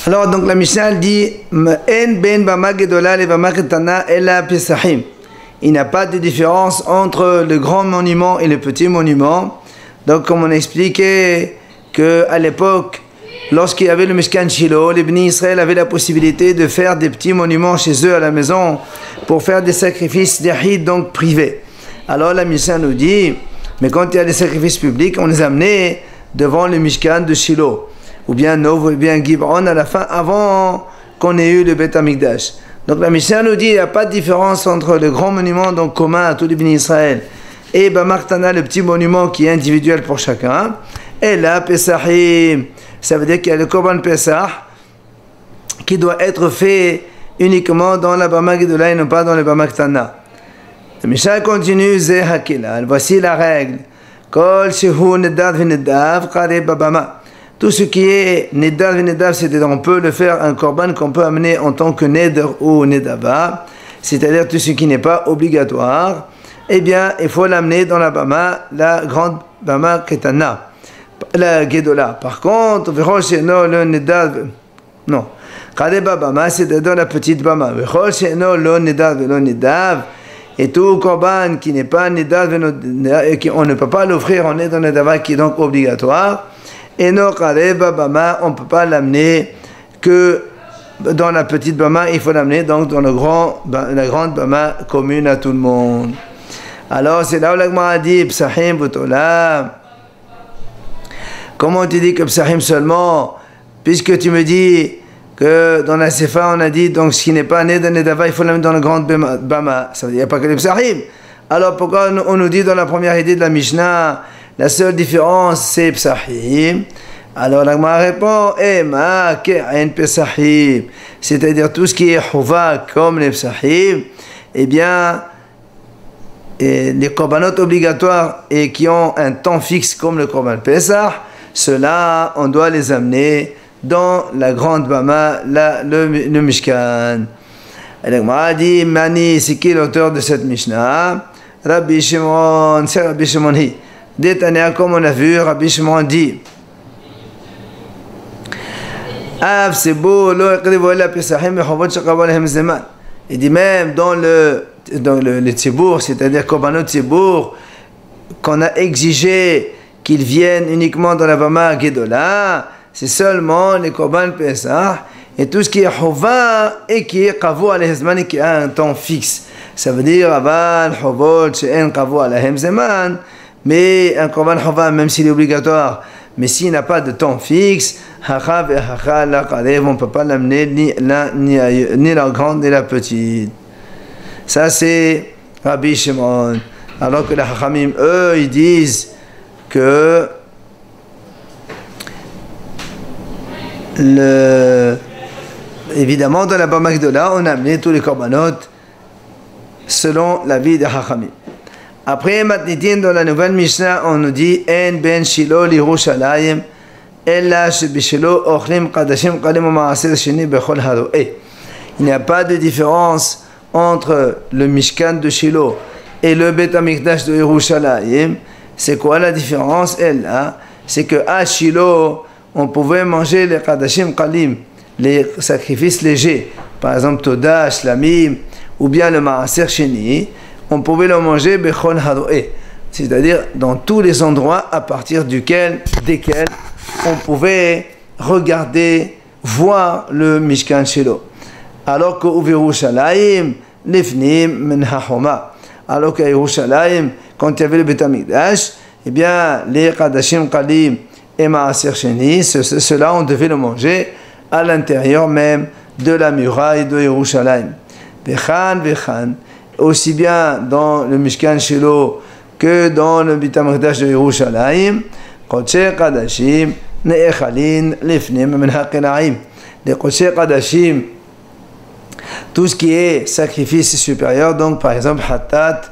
Alors, donc la Mishnah dit En ben bama gedola le bama ketana ela pesachim. Il n'y a pas de différence entre le grand monument et le petit monument. Donc, comme on a expliqué qu'à l'époque, lorsqu'il y avait le Mishkan Shilo, les Bnei Israël avaient la possibilité de faire des petits monuments chez eux à la maison pour faire des sacrifices d'Ahid, donc privés. Alors la Mishnah nous dit, mais quand il y a des sacrifices publics, on les amenait devant le Mishkan de Shilo, ou bien Nov, ou bien Gib'on à la fin, avant qu'on ait eu le Beth Amikdash. Donc la Mishnah nous dit, il n'y a pas de différence entre le grand monument donc commun à tous les Bnei Israël et Bamartana, le petit monument qui est individuel pour chacun. Et là, Pesachim, ça veut dire qu'il y a le Korban Pesach qui doit être fait uniquement dans la Bama Gedola et non pas dans le Bama Ktana. Le Mishnah continue, Zeh HaKilal, voici la règle. Kol Shehu Nedav Nedav Kare Babama. Tout ce qui est Nedav Nedav, c'est-à-dire on peut le faire un Korban qu'on peut amener en tant que Neder ou Nedava, c'est-à-dire tout ce qui n'est pas obligatoire, eh bien il faut l'amener dans la Bama, la grande Bama Ketana, la Gedola. Par contre, Verosheno le Nedav, non, Kare Babama, c'est dans la petite Bama. Verosheno le Nedav le Nedav. Et tout Korban qui n'est pas Nedav et qu'on ne peut pas l'offrir en Neder Nedava qui est donc obligatoire. Et non, Bama, on ne peut pas l'amener que dans la petite Bama, il faut l'amener donc dans la grande Bama commune à tout le monde. Alors c'est là où l'Agma a dit Psahim Butola. Comment tu dis que Psahim seulement, puisque tu me dis que dans la Sefa on a dit donc ce qui n'est pas né de Nedava, il faut l'amener dans la grande Bama. Ça veut dire qu'il n'y a pas que les Psahim. Alors pourquoi on nous dit dans la première idée de la Mishnah, la seule différence c'est Psahim? Alors l'Agma répond Ema ke'en Psahim, c'est-à-dire tout ce qui est Chouva comme les Psahim, eh bien les korbanot obligatoires et qui ont un temps fixe comme le Korban Pesach, ceux-là on doit les amener dans la grande Bama, le Mishkan. Et l'Agma a dit Mani, c'est qui l'auteur de cette Mishnah? Rabbi Shimon, c'est Rabbi Shimon hi. Détania, comme on a vu, Rabbi Shimon dit Av Sebo, lo ekrivo ela pesachim mechovot shekavo lehem zeman. Il dit même dans le Tzibour, c'est-à-dire Korbanot Tzibour, qu'on a exigé qu'ils viennent uniquement dans la Bama Gedola, c'est seulement les Korban Pesach et tout ce qui est Chova et qui est Kavo alehem zeman et qui a un temps fixe. Ça veut dire Aval, Chovot, she'en Kavo alehem zeman. Mais un Korban Chova, même s'il est obligatoire, mais s'il n'a pas de temps fixe, on ne peut pas l'amener ni la grande ni la petite. Ça c'est Rabbi Shimon. Alors que les Chachamim, eux, ils disent que évidemment dans la Bama Gedola, on a amené tous les Korbanot selon l'avis des Chachamim. Après, Matnitin, dans la nouvelle Mishnah, on nous dit En ben Shilo l'Yerushalayim, Ella shebishilo ochlim kadashim kalim ma'aser sheni bechol haro'eh. Il n'y a pas de différence entre le Mishkan de Shilo et le Beth Amikdash de Yerushalayim. C'est quoi la différence? Ella, c'est que à Shilo, on pouvait manger les kadashim kalim, les sacrifices légers, par exemple Todah, Shlamim, ou bien le ma'aser sheni. On pouvait le manger bechol haro'eh, c'est-à-dire dans tous les endroits à partir desquels on pouvait regarder, voir le Mishkan Shilo. Alors qu'au Yerushalayim, lifnim min hachoma. Alors qu'à Yerushalayim, quand il y avait le Beth Amikdash, eh bien les kadashim kalim et maaser sheni, ceux-là on devait le manger à l'intérieur même de la muraille de Yerushalayim. Vechan vechan. Aussi bien dans le Mishkan Shilo que dans le Beth Amikdash de Yerushalayim, Kodesh Kadashim ne'echalin lifnim min haqinaim. Les Kodesh Kadashim, tout ce qui est sacrifice supérieur, donc par exemple Hatat,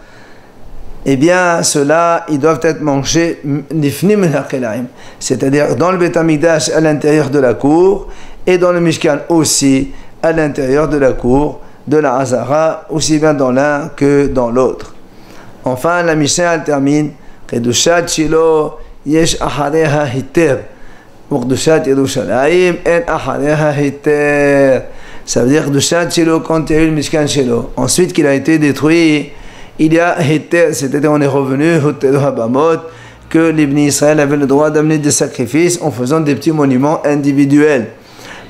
eh bien ceux-là, ils doivent être mangés lifnim min haqinaim, c'est-à-dire dans le Beth Amikdash à l'intérieur de la cour et dans le Mishkan aussi à l'intérieur de la cour de la Hazara, aussi bien dans l'un que dans l'autre. Enfin, la Mishnah termine Kedushat Shilo yesh ahareha hiter Urdushat Yerushalayim en ahareha heter. Ça veut dire Urdushat Shiloh quand il y a eu le Mishkan Shiloh. Ensuite qu'il a été détruit, il y a heter, c'est-à-dire on est revenu, Hotel Habamot, que l'Ibn Israël avait le droit d'amener des sacrifices en faisant des petits monuments individuels.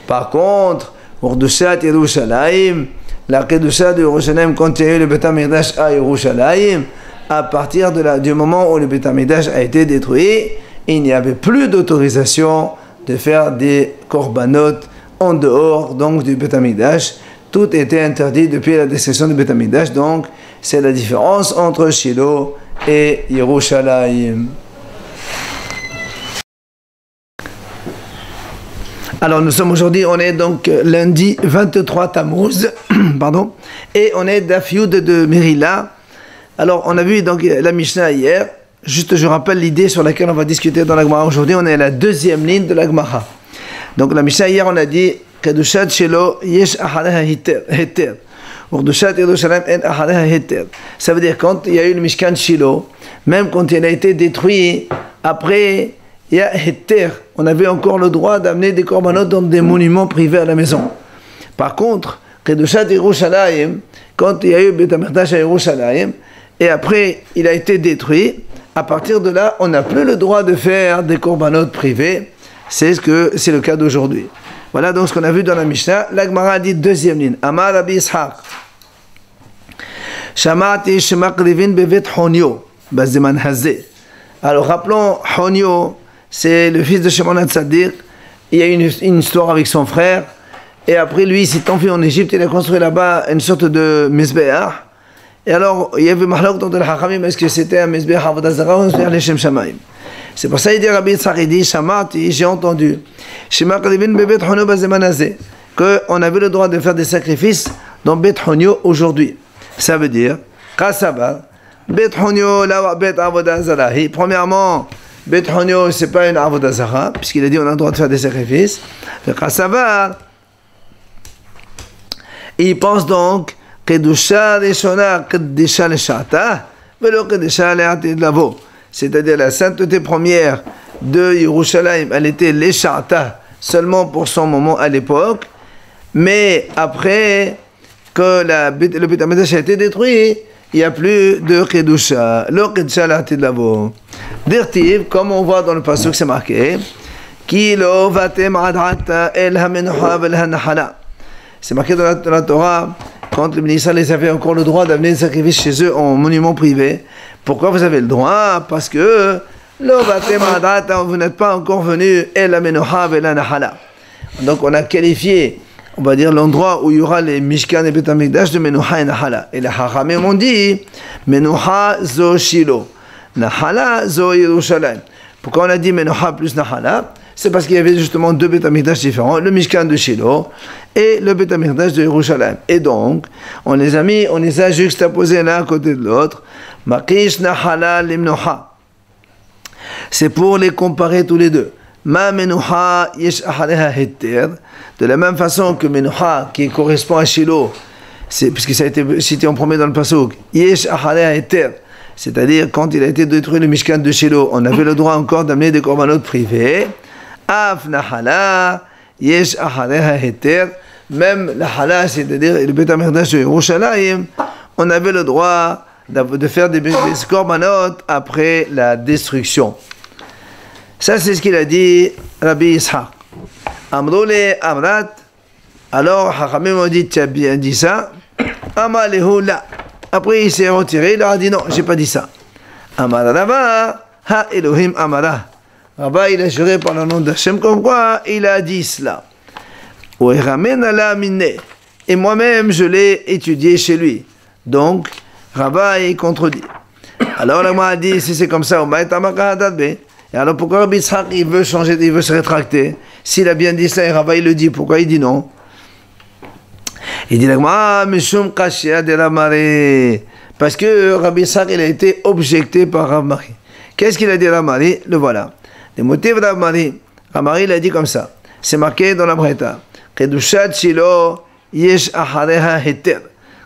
Par contre, Urdushat Yerushalayim, la Kedusha de Yerushalayim quand il y a eu le Beth HaMikdash à Yerushalayim, à partir du moment où le Beth HaMikdash a été détruit, il n'y avait plus d'autorisation de faire des korbanot en dehors donc du Beth HaMikdash. Tout était interdit depuis la destruction du Beth HaMikdash. Donc, c'est la différence entre Shiloh et Yerushalayim. Alors, nous sommes aujourd'hui, on est donc lundi 23 Tammuz, pardon, et on est Daf Yud de Merila. Alors, on a vu donc la Mishnah hier. Juste, je rappelle l'idée sur laquelle on va discuter dans la Gemara. Aujourd'hui, on est à la deuxième ligne de la Gemara. Donc, la Mishnah hier, on a dit Kedushat Shiloh yesh ahareha heter. Urdushat Yerushalayim en ahareha heter. Ça veut dire quand il y a eu le Mishkan Shiloh, même quand il a été détruit, après il y a heter. On avait encore le droit d'amener des korbanot dans des monuments privés à la maison. Par contre, Kedushat Yerushalayim, quand il y a eu Beth HaMikdash à Yerushalayim, et après il a été détruit, à partir de là, on n'a plus le droit de faire des korbanot privés. C'est le cas d'aujourd'hui. Voilà donc ce qu'on a vu dans la Mishnah. La Gemara dit deuxième ligne. Amar Rabbi Ishaq. Shamati shemakrivin bevet Honio. Bazeman hazeh. Alors rappelons, Honio, c'est le fils de Shimon HaTzadik. Il y a une histoire avec son frère. Et après lui, il s'est enfui en Égypte. Il a construit là-bas une sorte de Mizbeach. Et alors, il y avait Mahlok dans le Hachamim, est-ce que c'était un Mizbeach Avodah Zarah ou un Mizbeach Leshem Shamayim? C'est pour ça qu'il dit Rabbi Yitzhak, il dit Shamati, j'ai entendu, qu'on avait le droit de faire des sacrifices dans Bet Honio aujourd'hui. Ça veut dire, Kasaba, Bet Honio, la Bet Avodah Zarah. Premièrement, Bet Honio, c'est pas une Avodah Zarah, puisqu'il a dit on a le droit de faire des sacrifices. Kasaba, il pense donc, Kedusha Rishona Kedusha Leshata, Velo Kedusha Le'atid Lavo. C'est-à-dire la sainteté première de Yerushalayim, elle était Leshata, seulement pour son moment à l'époque, mais après que le Beth HaMikdash a été détruit, il n'y a plus de Kedusha, Lo Kedusha Le'atid Lavo. Dirtiv, comme on voit dans le pasuk, c'est marqué, Ki lo vatem adhata el hamenucha vel hanahala. C'est marqué dans la Torah, quand le ministère les avait encore le droit d'amener des sacrifices chez eux en monument privé. Pourquoi vous avez le droit? Parce que vous n'êtes pas encore venu donc on a qualifié, on va dire, l'endroit où il y aura les Mishkan et Beth HaMikdash de Menucha et Nahala. Et les Hachamim ont dit Menucha zo Shiloh, Nahala zo Yerushalayim. Pourquoi on a dit Menucha plus Nahala? C'est parce qu'il y avait justement deux Beth HaMikdash différents, le Mishkan de Shiloh et le Beth HaMikdash de Yerushalayim. Et donc, on les a juxtaposés l'un à côté de l'autre. Makish Nahala Limnoha. C'est pour les comparer tous les deux. Ma Menuha Yesh Ahareha Heter. De la même façon que Menuha, qui correspond à Shiloh, puisque ça a été cité en premier dans le pasuk, Yesh Ahareha Heter. C'est-à-dire, quand il a été détruit le Mishkan de Shiloh, on avait le droit encore d'amener des korbanot privés. Af Nahala, Yesh Ahareha Heter, même la Hala, c'est-à-dire le Beth HaMikdash de Yerushalayim, on avait le droit de faire des korbanot après la destruction. Ça, c'est ce qu'il a dit Rabbi Ishaq. Amroule Amrat, alors Hachamim ont dit, tu as bien dit ça. Amalehu la. Après, il s'est retiré, il a dit non, j'ai pas dit ça. Amara Rava, ha Elohim Amara. Rabba, il a juré par le nom d'Hachem comme quoi il a dit cela. Et moi-même, je l'ai étudié chez lui. Donc, Rabba est contredit. Alors, la Gemara a dit, si c'est comme ça, et alors pourquoi Rabbi Yitzhak, il veut changer, il veut se rétracter? S'il a bien dit ça et Rabba, il le dit, pourquoi il dit non? Il dit la Gemara, Mishum Kashia de Ramari. Parce que Rabbi Yitzhak, il a été objecté par Rav Mari. Qu'est-ce qu'il a dit Rav Mari? Le voilà. Les motifs de Rav Mari. Rav Mari, il a dit comme ça. C'est marqué dans la Breta. Kedushat Shiloh, Yesh Ahareha Heter.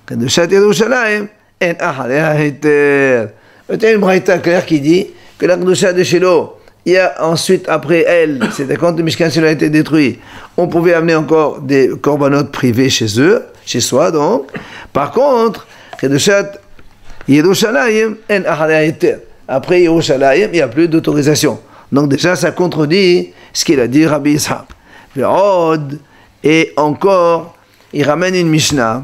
Kedushat Yerushalayim, En Ahareha Heter. Il y a une Breta claire qui dit que la Kedusha de Shiloh, il y a ensuite, après elle, c'était quand le Mishkan a été détruit, on pouvait amener encore des corbanotes privés chez eux, chez soi donc. Par contre, Kedushat Yerushalayim en Ahadea Heter. Après Yerushalayim, il n'y a plus d'autorisation. Donc déjà, ça contredit ce qu'il a dit Rabbi Ishaq. Et encore, il ramène une Mishnah.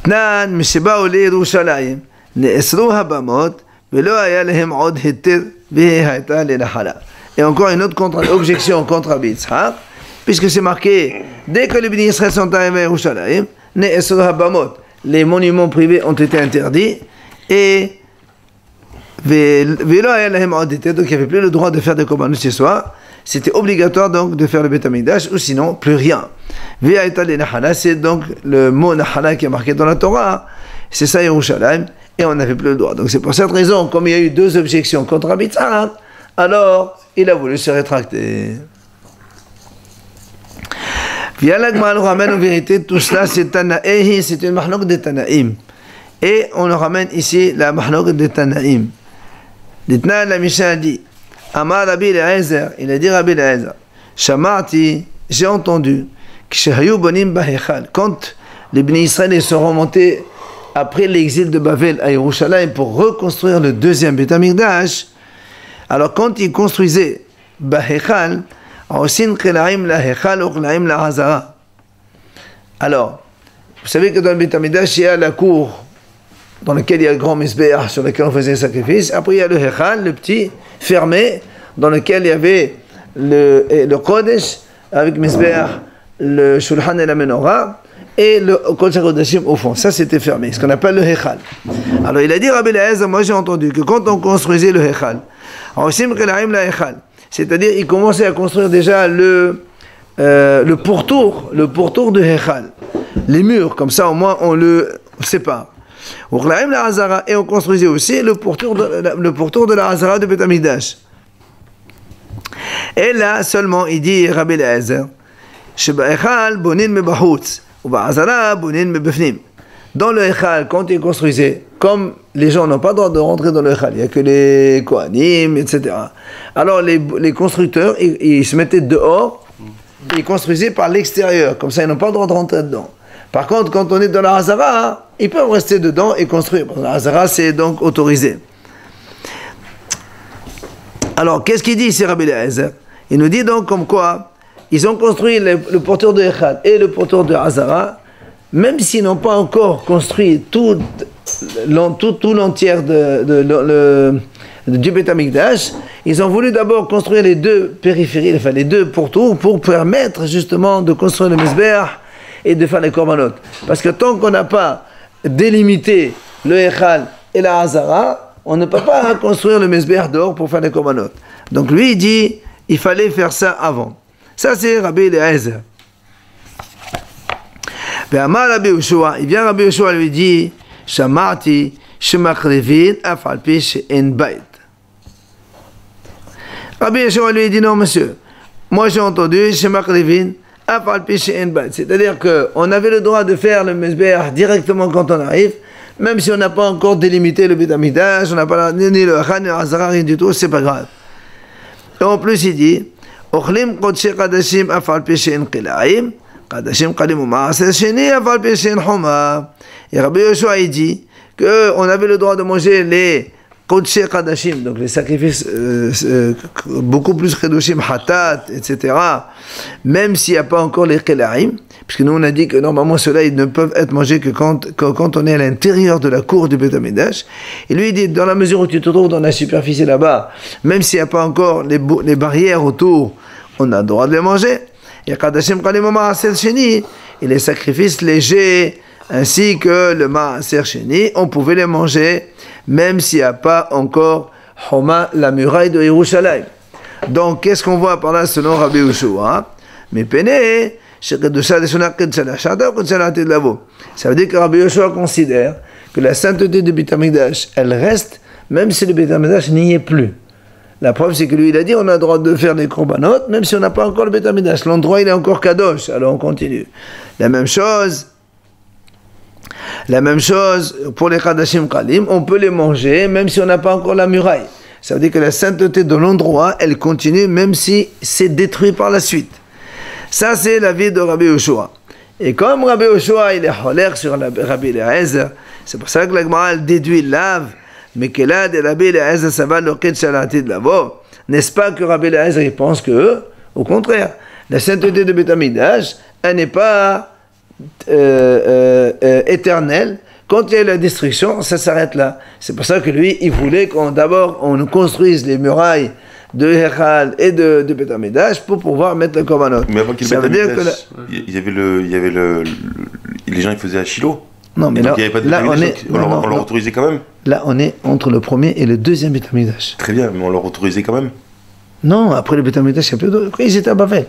Tnan Misheba Ole Yerushalayim Ne'esru Habamot Velo Haya Lehem Od Heter Ve'Haita Le'Nahala. Et encore une autre objection contre Rabbi Ishaq, puisque c'est marqué, dès que les bénis Israël sont arrivés à Yerushalayim, Ne'esru Habamot, les monuments privés ont été interdits, et donc il n'y avait plus le droit de faire des korbanot chez soi. C'était obligatoire donc de faire le Beit HaMikdash, ou sinon plus rien. C'est donc le mot Nahala qui est marqué dans la Torah, c'est ça Yerushalayim, et on n'avait plus le droit. Donc c'est pour cette raison, comme il y a eu deux objections contre Rabbi Tzad, alors il a voulu se rétracter. La Gemara nous ramène en vérité, tout cela c'est Tanaïm, c'est une mahlok de Tanaïm. Et on nous ramène ici la mahlok de Tanaïm. L'Itna, la Mishnah dit, Amar Rabbi Eliezer, il a dit Rabbi Eliezer, Shamarti, j'ai entendu, Kshahayu bonim bahechal, quand les Bnei Israël sont remontés après l'exil de Bavel à Yerushalayim pour reconstruire le deuxième Beit HaMikdash, alors quand ils construisaient bahechal, Osin Kelaim la hechal ou Kelaim la hazara. Alors, vous savez que dans le Beit HaMikdash, il y a la cour dans lequel il y a le grand Mizbeach sur lequel on faisait les sacrifices. Après, il y a le Hechal, le petit, fermé, dans lequel il y avait le Kodesh, avec Mizbeach, le Shulchan et la Menorah, et le Kodesh HaKodashim au fond. Ça, c'était fermé, ce qu'on appelle le Hechal. Alors, il a dit, Rabbi Eliezer, moi j'ai entendu que quand on construisait le Hechal, c'est-à-dire, il commençait à construire déjà le pourtour du Hechal. Les murs, comme ça, au moins, on le sépare. Et on construisait aussi le pourtour de la Hazara de Beit HaMikdash. Et là seulement il dit Rabbi Eliezer, dans le Echal, quand ils construisaient, comme les gens n'ont pas le droit de rentrer dans le Echal, il n'y a que les Kohanim, etc. Alors les constructeurs, ils se mettaient dehors, ils construisaient par l'extérieur, comme ça ils n'ont pas le droit de rentrer dedans. Par contre, quand on est dans la Hazara, ils peuvent rester dedans et construire. La Hazara, c'est donc autorisé. Alors, qu'est-ce qu'il dit ici, Rabbi Eliezer? Il nous dit donc comme quoi, ils ont construit le pourtour de Echad et le pourtour de Hazara, même s'ils n'ont pas encore construit tout l'entière du Beit HaMikdash, ils ont voulu d'abord construire les deux périphéries, enfin les deux pourtours, pour permettre justement de construire le Mizbeach et de faire les korbanot. Parce que tant qu'on n'a pas délimité le Echal et la Hazara, on ne peut pas construire le Mizbeach d'or pour faire les korbanot. Donc lui, il dit, il fallait faire ça avant. Ça, c'est Rabbi Eliezer. Il vient Rabbi Yoshua lui dit, Shamarti, Shemachrevin, Afalpi, She'en Bait. Rabbi Yoshua lui dit, non, monsieur, moi j'ai entendu, Shemachrevin, c'est-à-dire qu'on avait le droit de faire le Mizbeach directement quand on arrive, même si on n'a pas encore délimité le Beit HaMikdash, on n'a pas ni le Echad, ni le Hazara, rien du tout, c'est pas grave. Et en plus, il dit, Ochlim Kodesh Kadashim afal pi she'en Kilaim, Kadashim Kalim u'Ma'aser Sheni afal pi she'en Homa. Et Rabbi Yoshua, il dit qu'on avait le droit de manger les Kodesh Kadashim, donc les sacrifices beaucoup plus Kedushim, Hatat, etc., même s'il n'y a pas encore les Kelaim, puisque nous on a dit que normalement ceux-là ils ne peuvent être mangés que quand on est à l'intérieur de la cour du Beit HaMikdash. Et lui il dit, dans la mesure où tu te trouves dans la superficie là-bas, même s'il n'y a pas encore les barrières autour, on a le droit de les manger. Et Kadashim Kalim Ma'aser Sheni, et les sacrifices légers, ainsi que le Ma'aser Sheni, on pouvait les manger, même s'il n'y a pas encore Homa, la muraille de Yerushalayim. Donc, qu'est-ce qu'on voit par là selon Rabbi Yoshua? Mais Pene, ça veut dire que Rabbi Yoshua considère que la sainteté du Beit HaMikdash, elle reste, même si le Beit HaMikdash n'y est plus. La preuve, c'est que lui, il a dit, on a le droit de faire des korbanot, même si on n'a pas encore le Beit HaMikdash. L'endroit, il est encore kadosh. Alors, on continue. La même chose pour les Kadashim Kalim, on peut les manger, même si on n'a pas encore la muraille. Ça veut dire que la sainteté de l'endroit, elle continue même si c'est détruit par la suite. Ça, c'est l'avis de Rabbi Yoshua. Et comme Rabbi Yoshua, il est holer sur Rabbi Eliezer, c'est pour ça que la Gemara, elle déduit lave, mais que là, de Rabbi Eliezer, ça va l'oket shalati de lavo. N'est-ce pas que Rabbi Eliezer, il pense que, au contraire, la sainteté de Beth Amikdash, elle n'est pas éternelle. Quand il y a la destruction, ça s'arrête là. C'est pour ça que lui, il voulait d'abord on construise les murailles de Hechal et de Beth Amikdash pour pouvoir mettre le korbanot. Mais avant qu'il y ait le Beth Amikdash, il y avait les gens ils faisaient à Shiloh. Non, mais là, il n'y avait pas de Beth Amikdash, on leur autorisait quand même. Là, on est entre le premier et le deuxième Beth Amikdash. Très bien, mais on leur autorisait quand même. Non, après le Beth Amikdash, il n'y a plus de... Ils étaient à Bavel.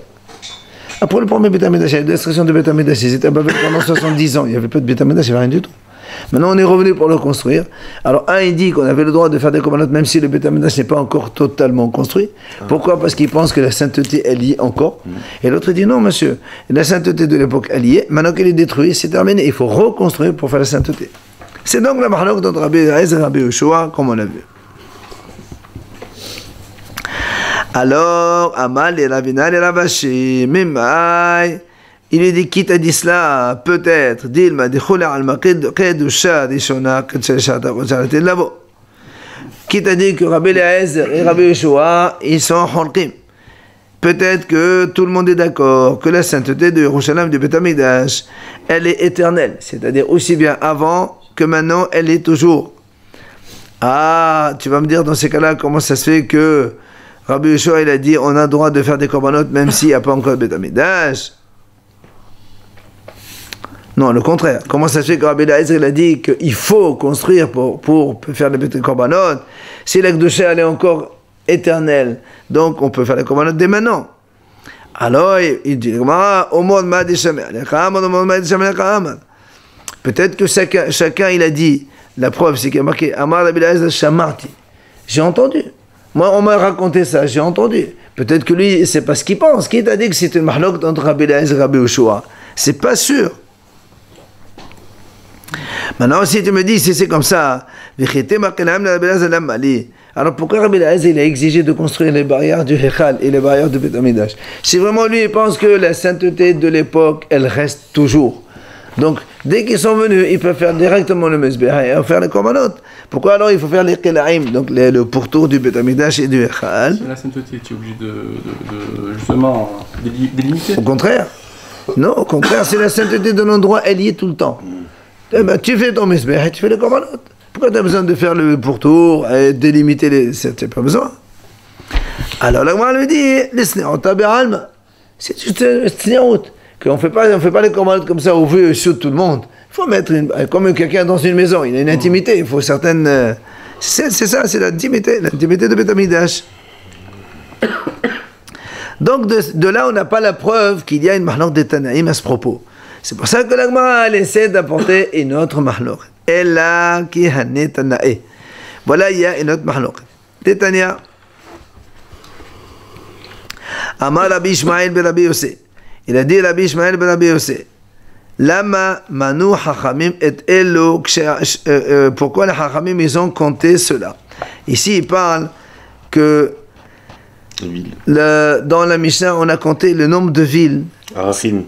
Après le premier Beth Amikdash, il y a eu la destruction de Beth Amikdash, ils étaient à Bavel pendant 70 ans. Il n'y avait pas de Beth Amikdash, il n'y avait rien du tout. Maintenant, on est revenu pour le construire. Alors, il dit qu'on avait le droit de faire des korbanot même si le Beth Amikdash n'est pas encore totalement construit. Pourquoi ? Parce qu'il pense que la sainteté, elle y est encore. Et l'autre dit non, monsieur, la sainteté de l'époque, elle y est. Maintenant qu'elle est détruite, c'est terminé. Il faut reconstruire pour faire la sainteté. C'est donc la mahlok d'entre Rabbi Eliezer et Rabbi Yoshua, comme on a vu. Alors, Amal et Ravina et Ravashi, Mimai, il lui dit, qui t'a dit cela? Peut-être, Dilma, Dichoula al-Maqid, Kedusha, Dishona, Ketcheshata, Ketchalati, Lavo. Qui t'a dit que Rabbi Eliezer et Rabbi Yoshua, ils sont Holkim. Peut-être que tout le monde est d'accord que la sainteté de Yerushalayim, du Beth Amikdash, elle est éternelle. C'est-à-dire aussi bien avant que maintenant, elle est toujours. Ah, tu vas me dire dans ces cas-là, comment ça se fait que Rabbi Yoshua, il a dit, on a le droit de faire des korbanot même s'il n'y a pas encore de Beth Amikdash. Non, le contraire. Comment ça se fait que Rabbi Eliezer, il a dit qu'il faut construire pour faire les korbanot si la Kedusha, elle est encore éternelle, donc on peut faire les korbanot dès maintenant. Alors, il dit, peut-être que chacun, il a dit, la preuve, c'est qu'il y a marqué, Amar Rabbi Eliezer Shamarti. J'ai entendu. Moi, on m'a raconté ça, j'ai entendu. Peut-être que lui, c'est pas ce qu'il pense. Qui t'a dit que c'est une mahlok entre Rabbi Eliezer et Rabbi Yoshua? C'est pas sûr. Maintenant, si tu me dis, si c'est comme ça, alors pourquoi Rabbi Eliezer il a exigé de construire les barrières du Hechal et les barrières du Beth Amikdash? Si vraiment lui il pense que la sainteté de l'époque, elle reste toujours. Donc, dès qu'ils sont venus, ils peuvent faire directement le Mezbeha et faire les korbanot. Pourquoi alors il faut faire les Kelaim, donc le pourtour du Beth Amikdash et du Hechal? C'est la sainteté, tu es obligé de justement délimiter. Au contraire. Non, au contraire, c'est la sainteté de l'endroit, elle y est tout le temps. Eh ben, tu fais ton Mezbeha et tu fais les korbanot. Pourquoi tu as besoin de faire le pourtour et délimiter les... Tu n'as pas besoin. Alors la Gemara lui dit, les snéot taberalma, c'est juste une snéot. On ne fait pas les korbanot comme ça au vu sur tout le monde. Il faut mettre comme quelqu'un dans une maison, il a une intimité, il faut certaines... c'est ça, c'est l'intimité de Beth Amikdash. Donc de là, on n'a pas la preuve qu'il y a une mahlok de Tanaïm à ce propos. C'est pour ça que la Gemara essaie d'apporter une autre mahlok. Ella ki hané Tanaï. Voilà, il y a une autre mahlok. Tétania. Amar Rabbi Ishmael ben Rabbi Yossé. Il a dit Rabbi Ishmael ben Rabbi Yossé. Lama manu hachamim et elo. Pourquoi les hachamim ils ont compté cela? Ici, il parle que dans la Mishnah, on a compté le nombre de villes. Racine.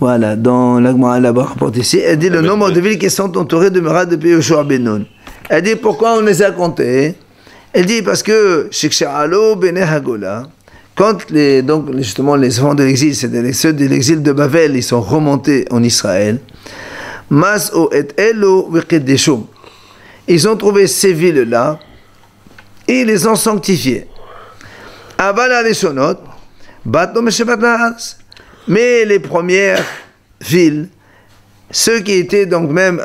Voilà, dans l'Agmara là-bas rapporte ici, elle dit le nombre de villes qui sont entourées de Murad depuis Yoshua ben Nun. Elle dit pourquoi on les a comptées? Elle dit parce que Shiksha'alo Bene Hagola, quand justement les enfants de l'exil, c'est ceux de l'exil de Bavel, ils sont remontés en Israël. Mas'o et Elo Vekedeshum. Ils ont trouvé ces villes-là et ils les ont sanctifiées. Aval Arishonot, Batom Shevat Nahas. Mais les premières villes, ceux qui étaient donc même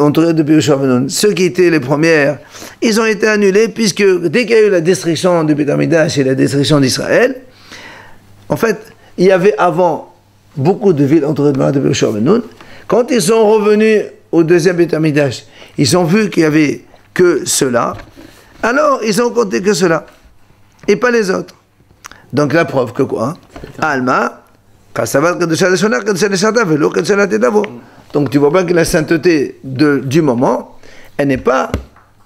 entourés de Yoshua ben Nun, ceux qui étaient les premières, ils ont été annulés puisque dès qu'il y a eu la destruction du Beth Amikdash et la destruction d'Israël, en fait, il y avait avant beaucoup de villes entourées de Yoshua ben Nun. Quand ils sont revenus au deuxième Beth Amikdash, ils ont vu qu'il n'y avait que cela, alors ils ont compté que cela, et pas les autres. Donc la preuve que quoi? Alma. Donc tu vois bien que la sainteté du moment, elle n'est pas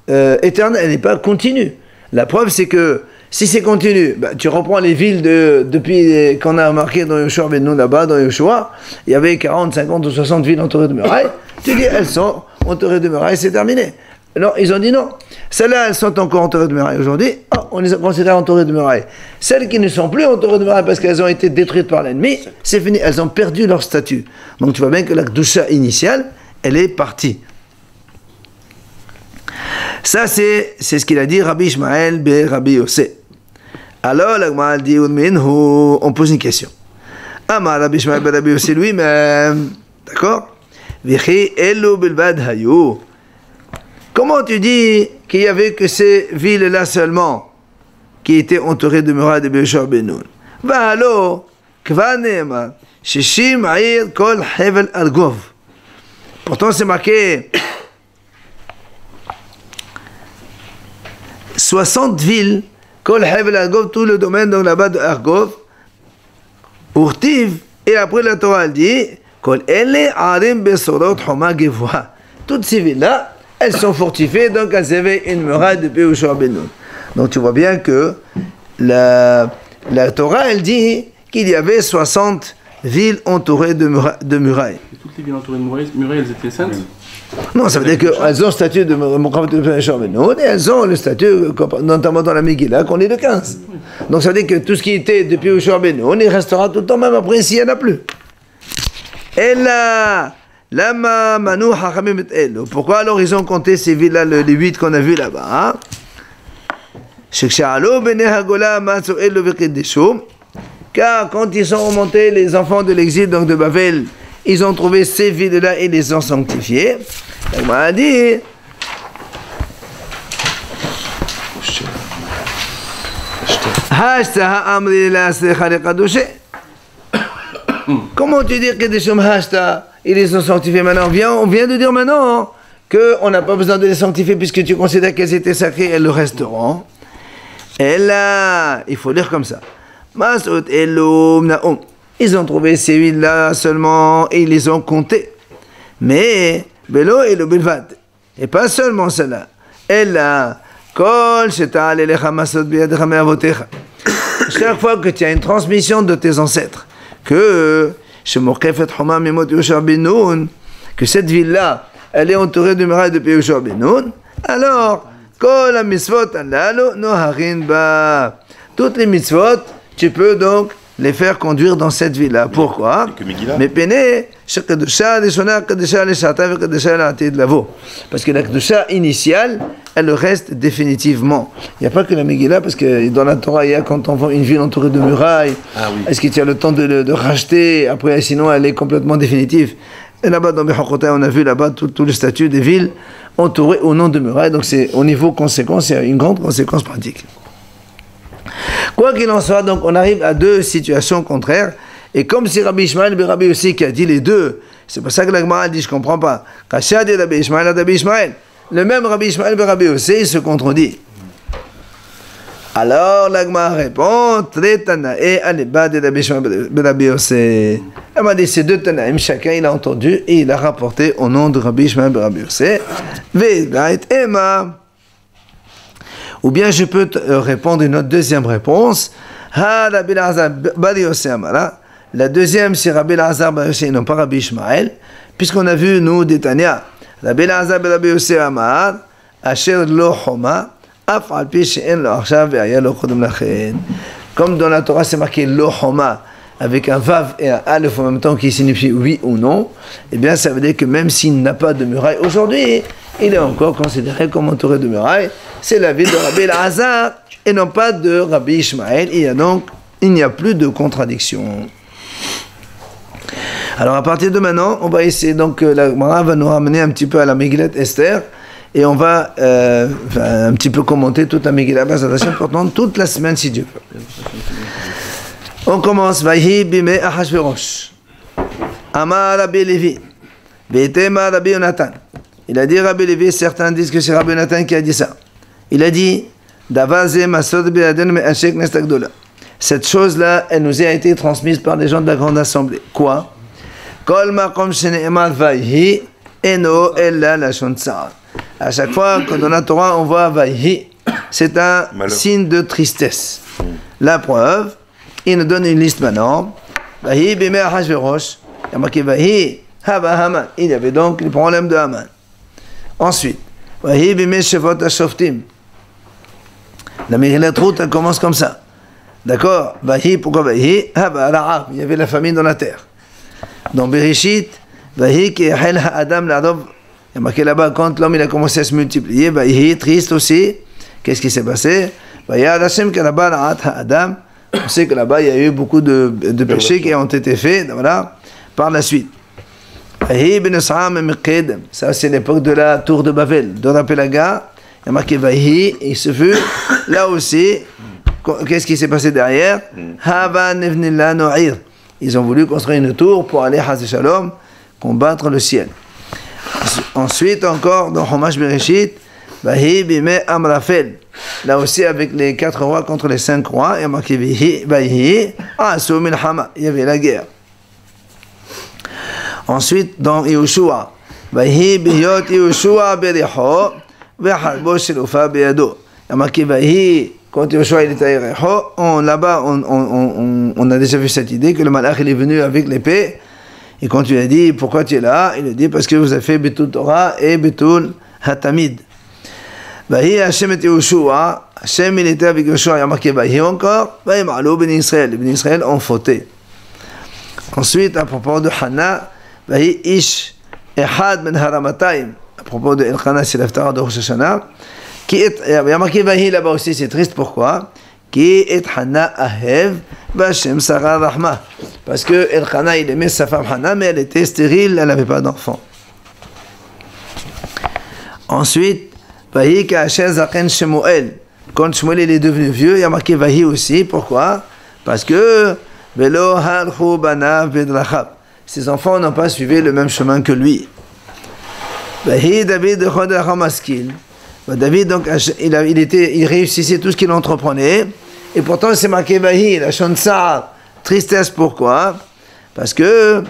éternelle, elle n'est pas continue. La preuve, c'est que si c'est continu, bah, tu reprends les villes depuis qu'on a marqué dans Yoshua ben Nun là-bas, dans Yoshua, il y avait 40, 50 ou 60 villes entourées de murailles. Tu dis, elles sont entourées de murailles, c'est terminé. Non, ils ont dit non. Celles-là, elles sont encore entourées de murailles aujourd'hui. Oh, on les considère entourées de murailles. Celles qui ne sont plus entourées de murailles parce qu'elles ont été détruites par l'ennemi, c'est fini. Elles ont perdu leur statut. Donc tu vois bien que la Kedusha initiale, elle est partie. Ça, c'est ce qu'il a dit Rabbi Ishmael be Rabbi Yossé. Alors, la Gemara dit, on pose une question. Amar Rabbi Ishmael be Rabbi Yossé lui-même. D'accord? Vichi elu bilbad hayu. Comment tu dis qu'il n'y avait que ces villes-là seulement qui étaient entourées de murailles de Yoshua ben Nun? Va'alo, kvar ne'emar, shishim ha'ir kol hevel argov. Pourtant, c'est marqué 60 villes, kol hevel argov, tout le domaine donc là-bas de Argov, urtiv, et après la Torah elle dit, kol ele arim besorot homa gevua. Toutes ces villes-là, elles sont fortifiées, donc elles avaient une muraille de Yoshua ben Nun. Donc tu vois bien que la Torah, elle dit qu'il y avait 60 villes entourées de murailles. Et toutes les villes entourées de murailles, elles étaient saintes? Non, ça veut dire qu'elles ont le statut de Yoshua ben Nun, et elles ont le statut, notamment dans la Megillah, qu'on est de 15. Donc ça veut dire que tout ce qui était depuis Yoshua ben Nun, il restera tout le temps, même après, s'il n'y en a plus. Et là... Lama manu hachamim et elo. Pourquoi alors ils ont compté ces villes-là, les 8 qu'on a vues là-bas? Car quand ils sont remontés, les enfants de l'exil, donc de Babel, ils ont trouvé ces villes-là et les ont sanctifiées. On m'a dit. Comment tu dis que des choses hashta? Ils les ont sanctifiés maintenant. On vient de dire maintenant qu'on n'a pas besoin de les sanctifier puisque tu considères qu'elles étaient sacrées, elles le resteront. Et là, il faut lire comme ça. Ils ont trouvé ces villes-là seulement et ils les ont comptées. Mais, Belo et le Bilvad. Et pas seulement cela. Et là, chaque fois que tu as une transmission de tes ancêtres, que cette ville-là, elle est entourée de murailles de Yoshua ben Nun, alors, toutes les mitzvot, tu peux donc les faire conduire dans cette ville-là. Pourquoi? Parce que la Kedusha initiale, elle reste définitivement. Il n'y a pas que la Megillah, parce que dans la Torah, il y a quand on voit une ville entourée de murailles, est-ce que tu as le temps de racheter? Après, sinon, elle est complètement définitive. Et là-bas, dans Bechokotai, on a vu là-bas tout le statut des villes entourées au nom de murailles. Donc, c'est au niveau conséquence, c'est une grande conséquence pratique. Quoi qu'il en soit, donc on arrive à deux situations contraires. Et comme c'est Rabbi Ishmael et Rabbi Yossi qui a dit les deux, c'est pour ça que la Gemara dit, je ne comprends pas. Kashad et Rabbi Ishmael, le même Rabbi Ishmael et Rabbi Yossi, il se contredit. Alors la Gemara répond, Tre Tanae aleba de Rabbi Ishmael et Rabbi Yossi. Elle m'a dit, ces deux Tanaïm, chacun il a entendu et il a rapporté au nom de Rabbi Ishmael et Rabbi Yossi. Ve'gait Emma. Ou bien je peux te répondre une autre deuxième réponse. La deuxième, c'est Rabbi Elazar bar Yossi, non pas Rabbi Ishmael, puisqu'on a vu, nous, des Tanya. Rabbi Elazar bar Rabbi Yossi Amar, Asher lo choma, af al pi she'en lo achshav ve'aya lo chodem lachen. Comme dans la Torah, c'est marqué lo choma, avec un vav et un alef en même temps qui signifie oui ou non, eh bien ça veut dire que même s'il n'a pas de muraille aujourd'hui, il est encore considéré comme entouré de murailles. C'est la ville de Rabbi Elazar et non pas de Rabbi Ishmael. Il n'y a plus de contradiction. Alors à partir de maintenant, on va essayer, donc la Gemara va nous ramener un petit peu à la Megillat Esther et on va un petit peu commenter toute la Megillah Bazadashem pendant toute la semaine si Dieu veut. On commence. Vahi bime Ahashverosh. Amar Rabbi Levi. Betema Rabbi Yonatan. Il a dit Rabbi Levi, certains disent que c'est Rabbi Yonatan qui a dit ça. Il a dit cette chose-là, elle nous a été transmise par les gens de la grande assemblée. Quoi? À chaque fois que dans la Torah on voit Vayhi, c'est un signe de tristesse. La preuve, il nous donne une liste maintenant. Vahi bimei Ahashverosh. Il y a marqué Vahi haba Haman. Il y avait donc le problème de Haman. Ensuite, Vahi bimei Shevot HaShoftim. La Megillat Ruth, elle commence comme ça. D'accord? Vahi, pourquoi Vahi? Haba Ra'ab. Il y avait la famine dans la terre. Dans Bereshit, Vahi ki yahel ha'adam la'adov. Il y a marqué là-bas, quand l'homme il a commencé à se multiplier, Vahi, triste aussi. Qu'est-ce qui s'est passé? Vahi Hashem kalaba ra'at ha'adam. On sait que là-bas, il y a eu beaucoup de péchés qui ont été faits, voilà, par la suite. Vahi ben Sa'am Meqed. Ça, c'est l'époque de la tour de Babel, de Rapelaga. Il y a marqué Vahi, et ce fut là aussi. Qu'est-ce qui s'est passé derrière? Hava nevnila no'ir. Ils ont voulu construire une tour pour aller, Haz Shalom, combattre le ciel. Ensuite, encore, dans Chumash Bereshit, Vahi bimei Amrafel. Là aussi, avec les 4 rois contre les 5 rois, il y a marqué Vahi, Asu Milchama. Il y avait la guerre. Ensuite, dans Yehoshua, Vahi biyot Yehoshua bericho, ve'harbo shelufa beyado. Il y a marqué Vahi. Quand Yehoshua était à Yericho, là-bas, on a déjà vu cette idée que le malach il est venu avec l'épée. Et quand tu lui as dit pourquoi tu es là, il a dit parce que vous avez fait Betul Torah et Betul Hatamid. Vahi Hashem et Yehoshua, Hashem il était avec Yehoshua, il y a marqué Vahi encore, Vahi Ma'alou ben Israël. Les ben Israël ont fauté. Ensuite, à propos de Hana, Vahi Ish Ehad ben Haramatayim. À propos de Elchana, c'est l'Aftara de Rosh Hashanah. Il y a marqué Vahi là-bas aussi, c'est triste, pourquoi? Qui est Hana Ahev, Vashem Sarah Rahma. Parce que Elchana, il aimait sa femme Hana, mais elle était stérile, elle n'avait pas d'enfant. Ensuite, Vahi Ka'asher Zaken Shemuel. Quand Shemuel est devenu vieux, il y a marqué Vahi aussi, pourquoi? Parce que Velo Harhu Banav Bedrachab. Ses enfants n'ont pas suivi le même chemin que lui. Vahi David Chodach Maskil. David, donc, il réussissait tout ce qu'il entreprenait, et pourtant c'est marqué Vahi, la Shonsa, tristesse, pourquoi? Parce que,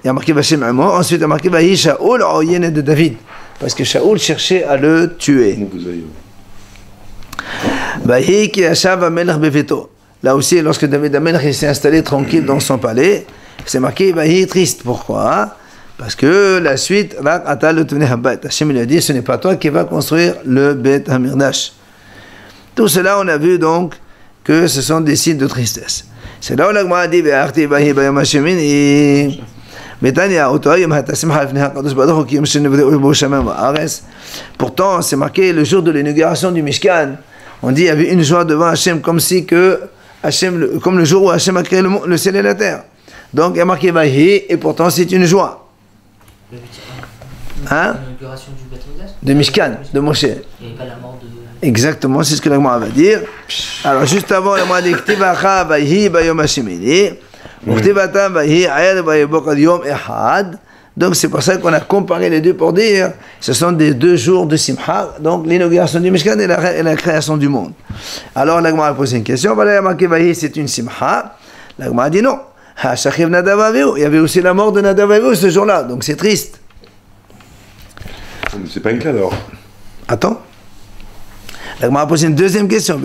il y a marqué Vashem Amo, ensuite il y a marqué Vahi Shaoul, Oyen de David, parce que Shaoul cherchait à le tuer. Vahi ki Ashav Amelach Beveto. Là aussi, lorsque David Amelach s'est installé tranquille dans son palais, c'est marqué Vahi triste, pourquoi? Parce que la suite, Hachem lui a dit, ce n'est pas toi qui vas construire le Beth Hamirdash. Tout cela, on a vu donc que ce sont des signes de tristesse. C'est là où la Gemara dit, pourtant, c'est marqué le jour de l'inauguration du Mishkan. On dit, il y avait une joie devant Hachem, comme si que Hachem, comme le jour où Hachem a créé le ciel et la terre. Donc, il y a marqué Vahi, et pourtant, c'est une joie. Hein? L'inauguration du Beth Amikdash? De Mishkan, de Moshe. Il n'y avait pas la mort de... Exactement, c'est ce que la Gemara va dire. Alors, juste avant, la Gemara dit Ktivacha Vahi Bayom Hashemini, Uktivata Vahi Ayad Vahi Bokad Yom Ehad. Donc, c'est pour ça qu'on a comparé les deux pour dire ce sont des 2 jours de Simcha, donc l'inauguration du Mishkan et la création du monde. Alors, la Gemara a posé une question. Voilà, il y a marqué Vahi, c'est une Simcha. La Gemara a dit non. Il y avait aussi la mort de Nadav Avihu ce jour-là, donc c'est triste. C'est pas une cas alors. Attends. La Gemara a posé une deuxième question.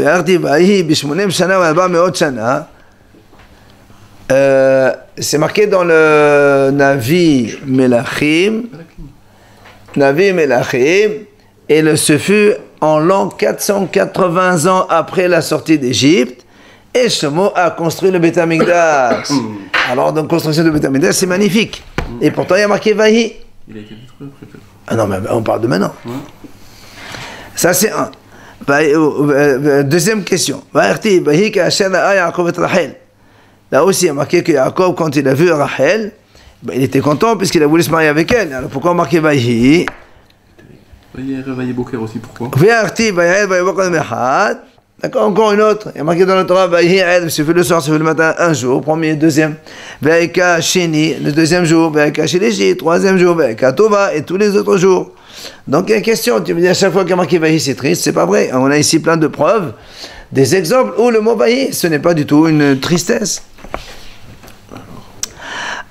C'est marqué dans le Navi Melachim. Navi Melachim. Et ce fut en l'an 480 ans après la sortie d'Égypte. Et Shlomo a construit le Beth Amikdash. Alors, donc, construction du Beth Amikdash, c'est magnifique. Et pourtant, il y a marqué Vahi. Il a été détruit après, peut-être. Ah non, mais on parle de maintenant. Ouais. Ça, c'est un. Deuxième question. Là aussi, il y a marqué que Yaakov, quand il a vu Rachel, il était content puisqu'il a voulu se marier avec elle. Alors, pourquoi marquer Vahi? Vahi Boker aussi, pourquoi? D'accord, encore une autre. Il y a marqué dans le Torah, c'est fait le soir, c'est fait le matin, un jour, premier, deuxième. Ve'eka Sheni, le deuxième jour. Ve'eka Sheleshi, troisième jour. Ve'eka Tova, et tous les autres jours. Donc il y a une question. Tu me dis à chaque fois qu'il y a marqué Vahi, c'est triste. C'est pas vrai. On a ici plein de preuves, des exemples où le mot Vahi, ce n'est pas du tout une tristesse.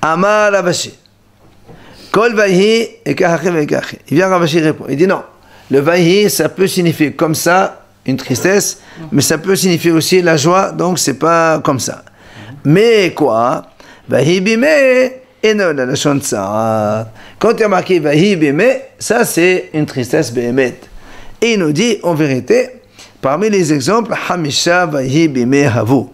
Amar Ravashi. Kol Vahi, et Kahaché, Ve'ekaché. Il vient Ravashi répondre. Il dit non. Le Vahi, ça peut signifier comme ça, une tristesse, mais ça peut signifier aussi la joie, donc c'est pas comme ça. Mais quoi? Vahi bime eno la lashon tsar. Quand il y a marqué vahi bime, ça c'est une tristesse behemet. Et il nous dit en vérité, parmi les exemples, hamisha vahi bime havu.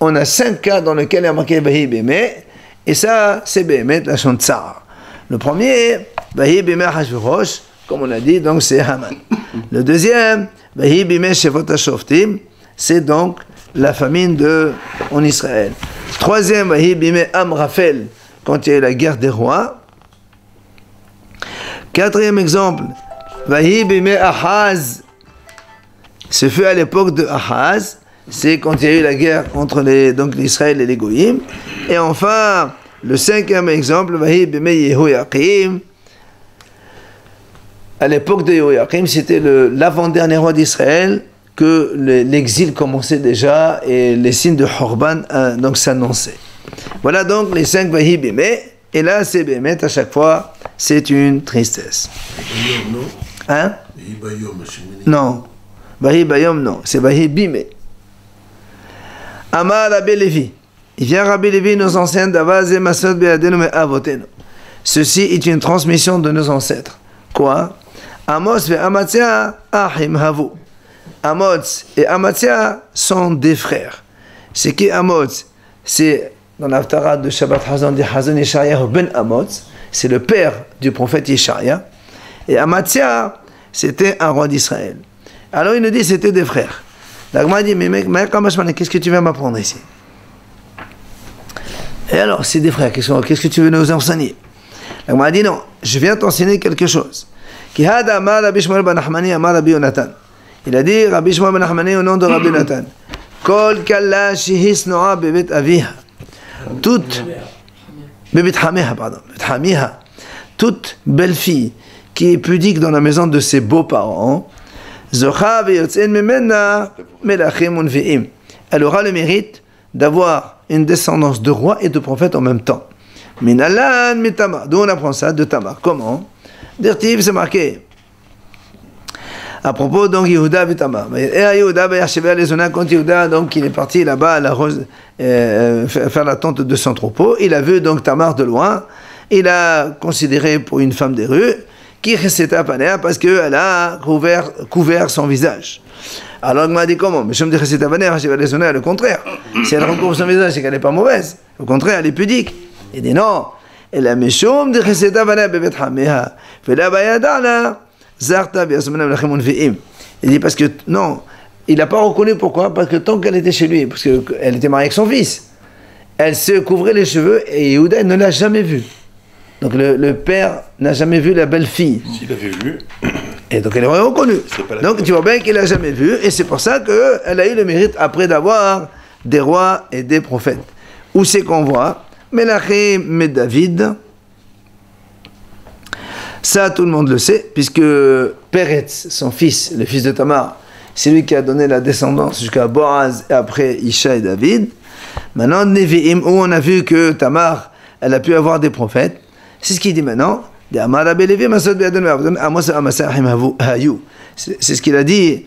On a 5 cas dans lesquels il y a marqué vahi bime, et ça c'est behemet la lashon tsar. Le premier, vahi bime hashverosh, comme on a dit, donc c'est Haman. Le deuxième, vahi bime shevot hashoftim, c'est donc la famine en Israël. Troisième, vahi bime Amraphel, quand il y a eu la guerre des rois. Quatrième exemple, vahi bime Ahaz, ce fut à l'époque de Ahaz, c'est quand il y a eu la guerre entre l'Israël et les Goïm. Et enfin, le cinquième exemple, vahi bime Yehoyakim, à l'époque de Yehoyakim, c'était l'avant-dernier roi d'Israël, que l'exil commençait déjà et les signes de Horban donc s'annonçaient. Voilà donc les 5 vahi bime, et là c'est bémet à chaque fois, c'est une tristesse. Hein? Non. Vahi bayom non, c'est vahi bime. Amar Rabbi Levi. Il vient Rabbi Levi nous enseigne d'avaz et masot be'adenu me avotenu. Ceci est une transmission de nos ancêtres. Quoi? Amos ve Amatzia ahim havu. Amos et Amatzia sont des frères. C'est qui Amos? C'est dans l'Haftarah de Shabbat Hazan de Hazan Yeshaya ben Amos. C'est le père du prophète Yeshaya. Et Amatzia, c'était un roi d'Israël. Alors il nous dit c'était des frères. L'Agma dit mais mec, qu'est-ce que tu viens m'apprendre ici? Et alors c'est des frères, qu'est-ce que tu veux nous enseigner? L'Agma dit non, je viens t'enseigner quelque chose. Ki hada amar Rabbi Shmuel ben Nachmani amar Rabbi Yonatan. Il a dit, Rabbi Shmuel ben Nachmani au nom de Rabbi Yonatan, Kol kalla shihis noa bebet aviha. Toute, bebet hamiha, pardon, bebet hamiha. Toute belle fille qui est pudique dans la maison de ses beaux-parents, zocha veyotzen memena melachim unviim. Elle aura le mérite d'avoir une descendance de rois et de prophètes en même temps. Minalan mitama. D'où on apprend ça? De Tamar. Comment? Dirtiv, c'est marqué. À propos donc Yehuda et Tamar. Et Yehuda quand Yehuda donc il est parti là-bas à la rose faire la tente de son troupeau, il a vu donc Tamar de loin, il a considéré pour une femme des rues qui restait panea parce qu'elle a couvert son visage. Alors il m'a dit comment? Mais je me dis restait panea, le contraire. Si elle recouvre son visage, c'est qu'elle n'est pas mauvaise. Au contraire, elle est pudique. Il dit non. Elle a méchum de restait panea bebet hameha. Fait la bayadana. Il dit parce que non, il n'a pas reconnu pourquoi? Parce que tant qu'elle était chez lui, parce qu'elle était mariée avec son fils, elle se couvrait les cheveux et Yehuda ne l'a jamais vue. Donc le père n'a jamais vu la belle fille. S'il avait vu. Et donc elle aurait reconnu. Donc tu vois bien qu'il l'a jamais vue et c'est pour ça qu'elle a eu le mérite après d'avoir des rois et des prophètes. Où c'est qu'on voit? Melachim mais David. Ça, tout le monde le sait, puisque Peretz, son fils, le fils de Tamar, c'est lui qui a donné la descendance jusqu'à Boaz et après Isha et David. Maintenant, Nevi'im, où on a vu que Tamar, elle a pu avoir des prophètes, c'est ce qu'il dit maintenant. C'est ce qu'il a dit,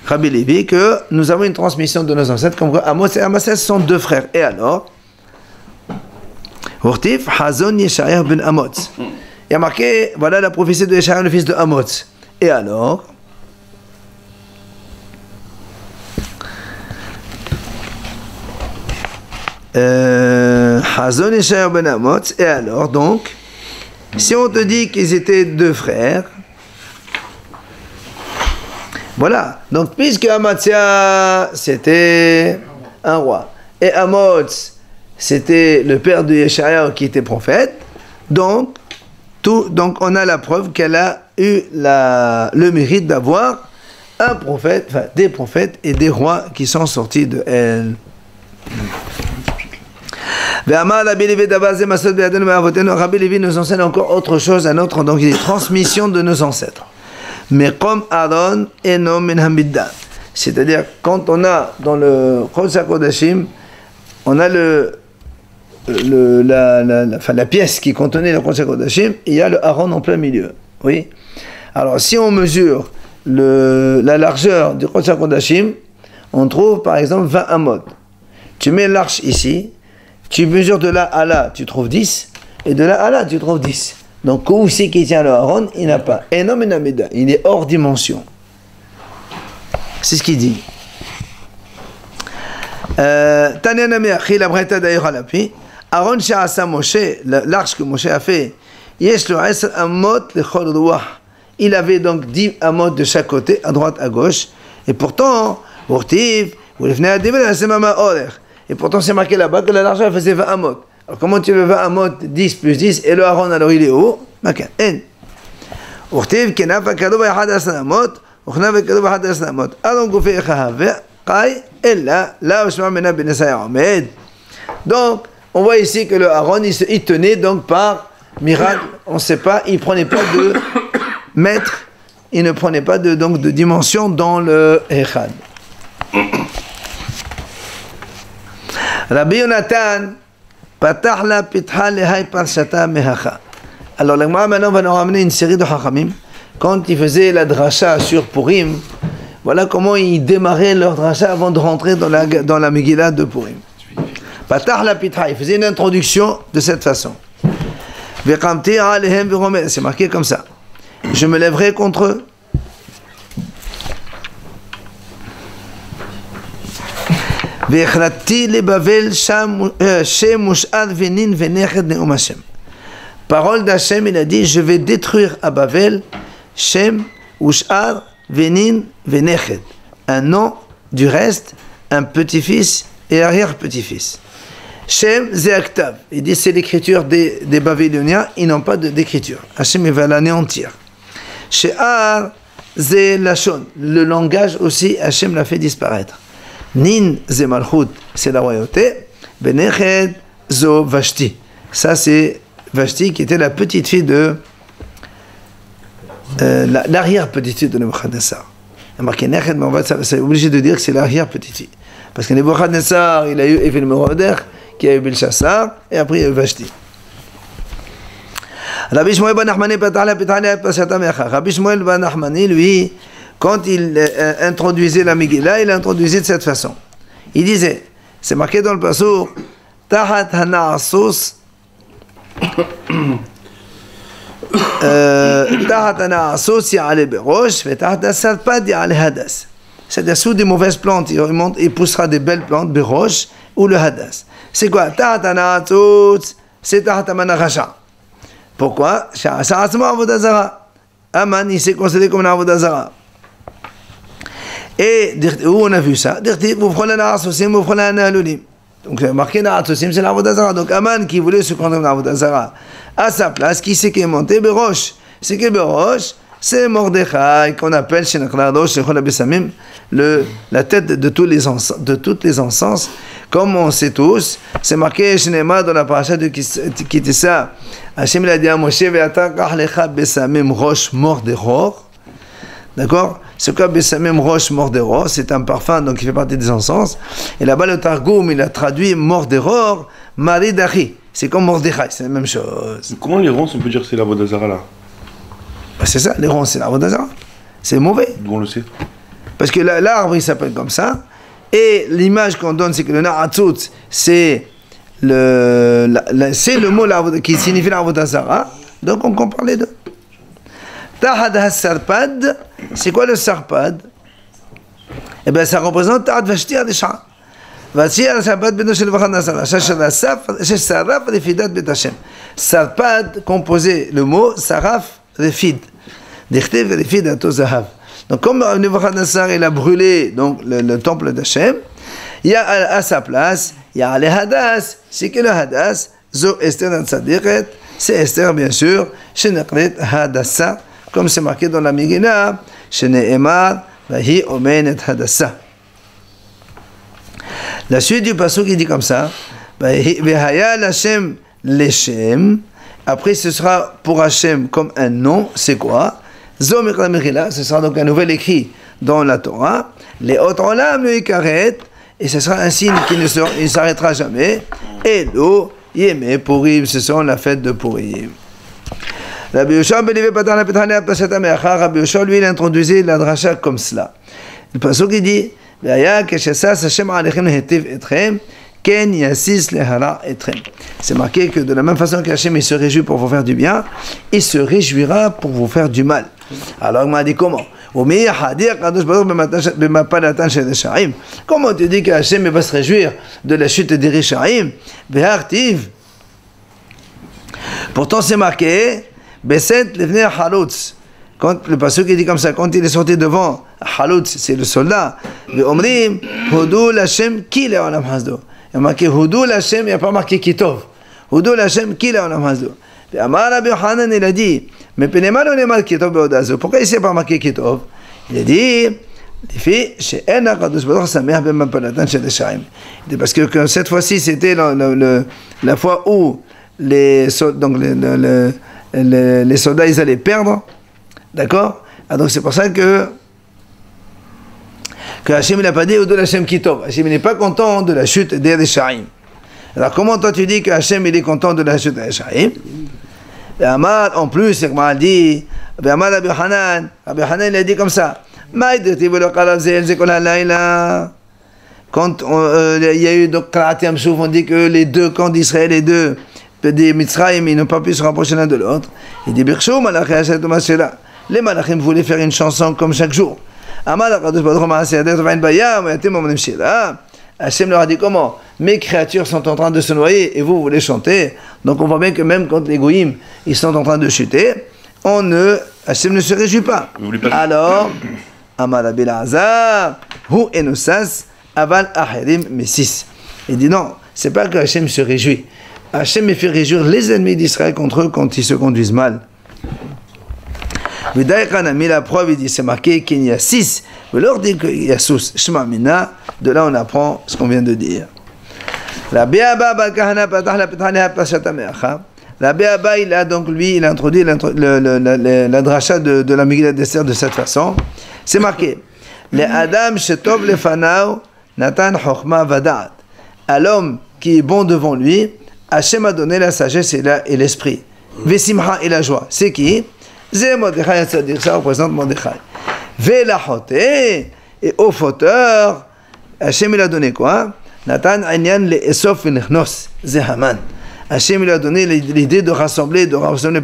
Rabbi Levi, que nous avons une transmission de nos ancêtres, comme quoi Amos et Amasai sont 2 frères. Et alors, Hortif, Hazon Yeshaya ben Amos. Il y a marqué, voilà la prophétie de Yeshaya, le fils de Amos. Et alors, Hazon Yeshaya ben Amos. Et alors, donc, si on te dit qu'ils étaient 2 frères, voilà. Donc, puisque Amatzia, c'était un roi, et Amos, c'était le père de Yeshaya qui était prophète, donc on a la preuve qu'elle a eu le mérite d'avoir un prophète, enfin des prophètes et des rois qui sont sortis de elle. Rabbi Levi nous enseigne encore autre chose, un autre, donc il est transmission de nos ancêtres. Mais comme Aaron et non min hamiddan, c'est-à-dire quand on a dans le Kodesh HaKodashim, on a la pièce qui contenait le Kodesh HaKodashim, il y a le Aaron en plein milieu. Oui. Alors si on mesure la largeur du Kodesh HaKodashim, on trouve par exemple 20 amot. Tu mets l'arche ici, tu mesures de là à là, tu trouves 10, et de là à là, tu trouves 10. Donc, où c'est qui tient le Aaron? Il n'a pas. Enom enameda, il est hors dimension. C'est ce qu'il dit. Tanya Namiachi, la Breta d'ailleurs à l'appui. Aaron Sha'asa Moshe, l'arche que Moshe a fait, Yesh lo 10 amot lechol ruach. Il avait donc 10 amot de chaque côté, à droite, à gauche. Et pourtant, et pourtant c'est marqué là-bas que la largeur faisait 20 amot. Alors comment tu veux 20 amot, 10 plus 10, et le Aaron alors il est où? Donc, on voit ici que le Aaron, il tenait donc par miracle, on ne sait pas, il ne prenait pas de mètre, il ne prenait pas de dimension dans le Echad. Rabbi Yonatan, Patah la pitha lehai parshata mehacha. Alors, la Gemara maintenant va nous ramener une série de Chachamim. Quand ils faisaient la dracha sur Purim, voilà comment ils démarraient leur dracha avant de rentrer dans la Megillah de Purim. Patah la pitha, il faisait une introduction de cette façon. Ve'kamti alehem ve'romer, c'est marqué comme ça. Je me lèverai contre eux. Ve'echrati le Bavel shem mush'ad venin ve'neched ne'um Hashem. Parole d'Hachem, il a dit, je vais détruire à Bavel Shem, Ush'ar, Venin, Veneched. Un nom du reste, un petit-fils et arrière-petit-fils. Shem, Zeaktav. Il dit, c'est l'écriture des Babyloniens, ils n'ont pas d'écriture. Hachem, il va l'anéantir. She'ar, Ze Lashon. Le langage aussi, Hachem l'a fait disparaître. Nin, Ze Malchut, c'est la royauté. Veneched, Zo Vashti. Ça, c'est Vashti, qui était la petite fille de l'arrière-petite-fille de Nebuchadnezzar. Il y a marqué Neched, mais c'est obligé de dire que c'est l'arrière-petite-fille. Parce que Nebuchadnezzar, il a eu Evil-Merodach, qui a eu Belshazzar, et après il y a eu Vashti. Rabbi Shmuel ben Nachmani, Rabbi Shmuel ben Nachmani, lui, quand il introduisait la Megillah, il l'introduisait de cette façon. Il disait, c'est marqué dans le passouk, Tahat Hana'asos, c'est-à-dire sous des mauvaises plantes il poussera des belles plantes berosh ou le hadas. C'est quoi? C'est pourquoi? Aman il s'est considéré comme un avodazara. Et où on a vu ça? Donc c'est marqué Na'atsosim, c'est l'Avodazara. Donc Aman qui voulait se condamner à l'Avodazara, à sa place, qui c'est qui est monté? Berosh. C'est que Berosh, c'est Mordechai, qu'on appelle chez Nakladosh, chez Cholabesamim, la tête de toutes les encens. Comme on sait tous, c'est marqué chez Nema dans la paracha de Kitissa. Hachem l'a dit à Moshe, Ve'ata kachlecha besamim rosh mordechor. D'accord? C'est quoi Bessamim Rosh Mordero? C'est un parfum, donc il fait partie des encens. Et là-bas, le Targum, il a traduit Mordero, Maridachi. C'est comme Mordechai, c'est la même chose. Comment les ronces, on peut dire que c'est la Vodazara là? C'est ça, les ronces, c'est la Vodazara. C'est mauvais. D'où on le sait? Parce que l'arbre, il s'appelle comme ça. Et l'image qu'on donne, c'est que le Na'atzut, c'est le mot qui signifie la Vodazara. Donc on compare les deux. Tahad ha-sarpad, c'est quoi le sarpad? Eh bien, ça représente Tahad Vashti Adesha. Vashti ha-sarpad beno shel Nebuchadnezzar. Shesaraf refidat bet Hashem. Sarpad, composé le mot Saraf refid. Dichtev refid ato zahav. Donc, comme Nebuchadnezzar, il a brûlé donc, le temple d'Hachem, il y a à sa place, il y a le hadas. C'est que le hadas, zo Esther dan Tzadiket, c'est Esther, bien sûr, shenakret hadassa. Comme c'est marqué dans la Megillah, Shene'emar, Vahi omenet hadassa. La suite du pasuk qui dit comme ça, Vehaya l'Hashem l'Eshem. Après, ce sera pour Hachem comme un nom. C'est quoi? Zom la Megillah. Ce sera donc un nouvel écrit dans la Torah. Les autres olam le ikaret. Et ce sera un signe qui ne s'arrêtera jamais. Et l'eau, Yemé Purim. Ce sera la fête de Purim. Rabbi Yoshua, lui, il introduisait la dracha comme cela. Le pasuk il dit, c'est marqué que de la même façon qu'Hachem il se réjouit pour vous faire du bien, il se réjouira pour vous faire du mal. Alors il m'a dit comment? Comment tu dis qu'Hachem va se réjouir de la chute des Rishaïm? Pourtant c'est marqué quand le pasuk dit comme ça, quand il est sorti devant Haloutz, c'est le soldat, le Omrim, Houdou l'Hachem qui le Olam Hasdo. Il y a marqué Houdou l'Hachem, il n'y a pas marqué Kitov. Houdou l'Hachem qui le Olam Hasdo. Et Amar Rabbi Yochanan, il a dit, mais Penemal on est mal Kitov Beodazo. Pourquoi ici il n'y a pas marqué Kitov? Il a dit, parce que cette fois-ci, c'était la fois où les soldats ils allaient perdre. D'accord? Donc c'est pour ça que Hachem n'a pas dit Oudou l'Hachem Kitov. Hachem n'est pas content de la chute des Rishaïm. Alors comment toi tu dis que Hachem il est content de la chute des Rishaïm? Amar en plus, c'est comme on dit, Amar Rabbi Yochanan il a dit comme ça. Quand il y a eu donc Kratim Souf, on dit que les deux camps d'Israël, les deux des Mitzrayim, ils n'ont pas pu se rapprocher l'un de l'autre. Il dit Birchou, Malachim Hashem Tomashela. Les Malachim voulaient faire une chanson comme chaque jour. Hachem leur a dit comment? Mes créatures sont en train de se noyer et vous voulez chanter. Donc on voit bien que même quand les Goïm ils sont en train de chuter, Hachem ne se réjouit pas. Alors, Amar Rabbi Elazar, Hu Enosas, Aval Aherim Messis. Il dit non, c'est pas que Hachem se réjouit. Hachem fait réjouir les ennemis d'Israël contre eux quand ils se conduisent mal. La preuve, il dit, c'est marqué qu'il y a 6. Mais leur dit qu'il y a sous Shema Mina. De là, on apprend ce qu'on vient de dire. Rabbi Abba, il a donc, lui, il a introduit la dracha de la Megillah d'Esther de cette façon. C'est marqué. Le Adam Shetov Lefanao Natan Chochma Vada'at. À l'homme qui est bon devant lui, Hachem a donné la sagesse et l'esprit. Vesimcha et la joie. C'est qui? C'est Mordechai Tzaddik, ça représente Mordechai. Velachoté, et au fauteur, Hachem il a donné quoi? Natan Anyan le Esof V'nechnos, c'est Haman. Hachem il a donné l'idée de rassembler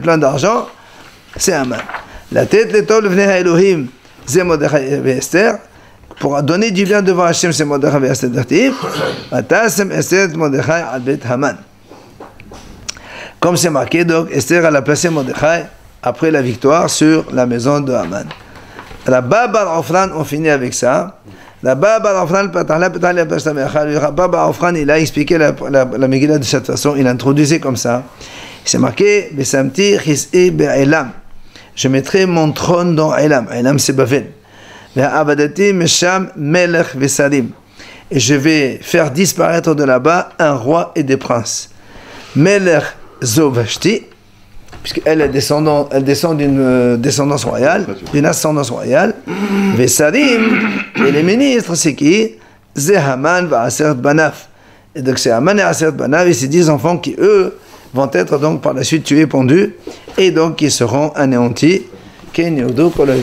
plein d'argent, c'est Haman. La tête, le tol v'nei ha'Elohim, c'est Mordechai et Esther. Pour donner du bien devant Hachem, c'est Mordechai et Esther d'Artiv. Atasem Esther Mordechai al Bet Haman. Comme c'est marqué, donc, Esther a placé Mordechai après la victoire sur la maison de Haman. Rabba Bar Ofran, on finit avec ça. Rabba Bar Ofran, il a expliqué la Megillah de cette façon, il a introduisait comme ça. C'est marqué, Besamti Chis'i Be'elam. Je mettrai mon trône dans Elam. Elam c'est Bavel. Ve'avadati Mesham Melech Vesalim. Et je vais faire disparaître de là-bas un roi et des princes. Melech Zovashti, puisqu'elle descend d'une descendance royale, d'une ascendance royale. Vesalim, et les ministres, c'est qui? C'est Haman va Aseret Banaf. Et donc c'est Haman et Aseret Banaf, et ces 10 enfants qui, eux, vont être donc par la suite tués, pendus, et donc qui seront anéantis. Amen, amen, amen.